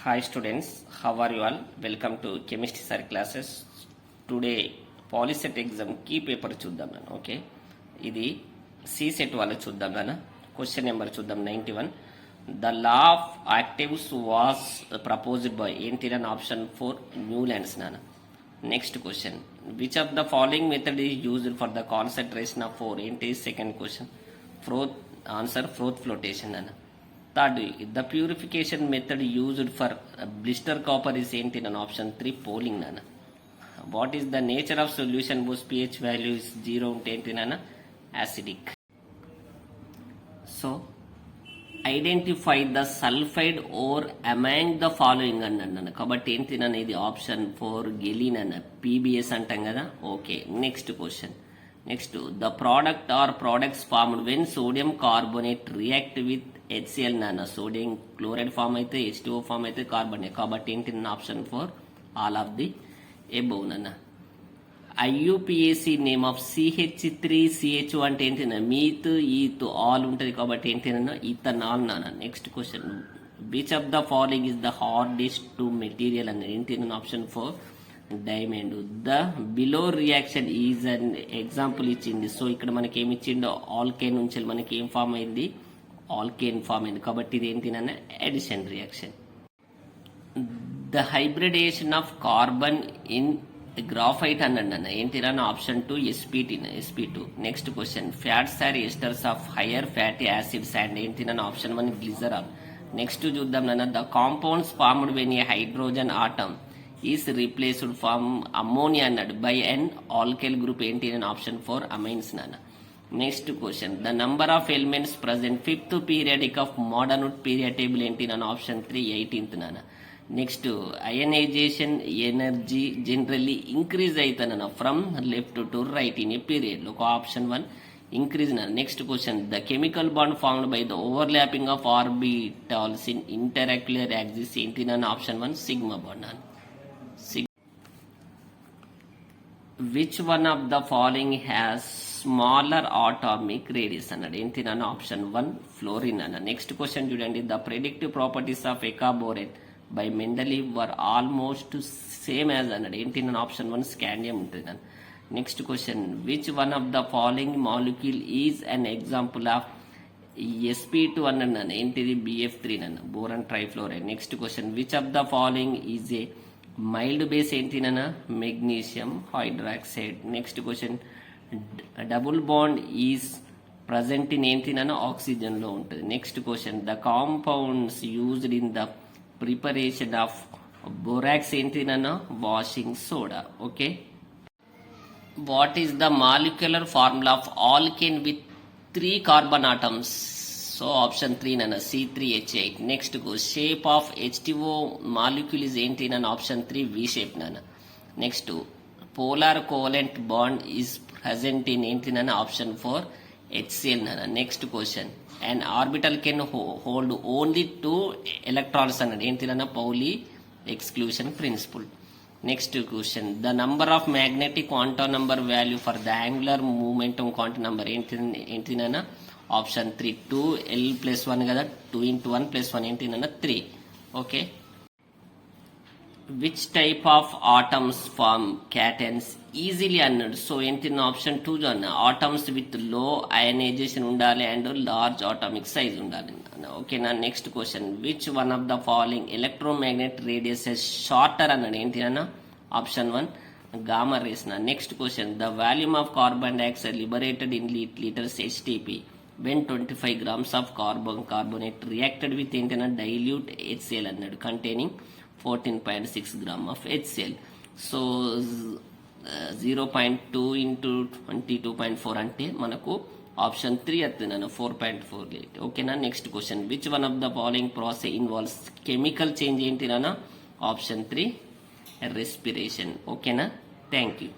Hi students, how are you all? Welcome to chemistry sir classes. Today Polycet exam key paper చూద్దాం నాన్న. Okay, ఇది C set వాళ్ళు చూద్దాం నాన్న. క్వశ్చన్ నెంబర్ చూద్దాం 91. The law of octaves was proposed by ఏంటి అని ఆప్షన్ 4 న్యూలాండ్స్ నాన్న. Next question, which of the following method is used for the concentration of 4 ఏంటి second question. Answer froth flotation నాన్న. Third, the purification method used for blister copper is ఏంటి అని option 3 poling నాన్న. What is the nature of solution whose pH value is 0 ఉంటే ఏంటి నాన్న, acidic. So identify the sulphide or among the following అన్నాను. కాబట్టి ఏంటి నాన్న, ఇది ఆప్షన్ 4 గెలిన్ అన్న, పీబీఎస్ అంటాం కదా. Okay, next question. Next, the product or products formed when sodium carbonate react with HCl నాన్న. సోడియం క్లోరైడ్ ఫామ్ అయితే H2O ఫామ్ అయితే కార్బోనేట్. కాబట్టి ఏంటి option 4 all of the above నాన్న. IUPAC నేమ్ ఆఫ్ CH3CHO అంటే ఏంటి నాన్న, మీత్ ఈత్ ఆల్ ఉంటుంది. కాబట్టి ఏంటి నాన్న, ఇథనాల్ నాన్న. Next question, which of the following is the hardest to material అన్న ఏంటి నాన్న, option 4 diamond. The below reaction is an example ఇచ్చింది. సో ఇక్కడ మనకి ఏమి ఇచ్చిండో, ఆల్కేన్ నుంచి మనకి ఏం ఫామ్ అయింది, ఆల్కేన్ ఫామ్ అయింది. కాబట్టి ఇది ఏంటి నాన్న, addition reaction. The hybridisation of carbon in graphite అన్నాడు. ఏంటి నాన్న, option 2 sp2. Next question, fats are esters of higher fatty acids and ఏంటి నాన్న, ఆప్షన్ 1 గ్లిజరాల్. నెక్స్ట్ చూద్దాం నాన్న, the compounds formed when a hydrogen atom is replaced from ammonia అన్నాడు by and alkyl group ఏంటి అని ఆప్షన్ 4 అమైన్స్ నాన్న. Next question, the number of elements present 5th periodic of modern period table ఏంటి నాన్న, option 3 18th నాన్న. Next, ionization energy generally increase అవుతానన్న from left to right in a period. ఒక option 1 increase నాన్న. Next question, the chemical bond formed by the overlapping of orbitals in internuclear axis ఏంటి నాన్న, option 1 sigma bond నాన్న. Which one of the following has smaller atomic radius అన్నాడు. ఏంటి నాన్న, option 1 fluorine అన్న. Next question చూడండి, the predictive properties of ఎకాబోరేట్ by Mendeleev were almost same as అన్నాడు. ఏంటి నాన్న, ఆప్షన్ 1 స్కాండియం ఉంటుంది నాన్న. Next question, which one of the following molecule is an example of sp2 అన్నాడు నాన్న. ఏంటిది, BF3 నాన్న, boron trifluoride. Next question, which of the following is a mild base ఏంటి నాన్న, magnesium hydroxide. Next question, double bond is present in ఏంటి నాన్న, oxygen లో ఉంటుంది. Next question, the compounds used in the preparation of borax ఏంటి నాన్న, washing soda. Okay, what is the molecular formula of alkane with 3 carbon atoms. So option 3 నాన్న, C3H8. Next shape of H2O molecule is ఏంటి నాన్న, option 3 V shape నాన్న. Next, polar covalent bond is present in ఏంటి నాన్న, option 4 HCl నాన్న. Next question, and orbital can hold only 2 electrons అన్నాడు. ఏంటి నాన్న, Pauli exclusion principle. Next question, the number of magnetic quantum number value for the angular momentum quantum number ఏంటి నాన్న, option 3 2l+1 కదా, 2 × 1 + 1 ఏంటి నాన్న, 3. Okay, which type of atoms form cations easily అన్నాడు. So ఏంటి ఆప్షన్ 2 అన్న, ఆటమ్స్ విత్ లో అయనైజేషన్ ఉండాలి and large atomic size ఉండాలి. ఓకేనా. Next question, which one of the following electromagnet radius shorter అన్నాడు. ఏంటి అన్న, option 1 gamma rays. Next question, the volume of carbon dioxide liberated in litres HTP when 25 grams of carbonate reacted with ఏంటన్నా, dilute HCl అన్నాడు, containing 14.6 gram of HCl. So 0.2 × 22.4 అంటే మనకు option 3 వస్తుంది 4.48. ఓకేనా. Next question, which one of the following process involves chemical change ఏంటి నాన్న, option 3 respiration. ఓకేనా. Thank you.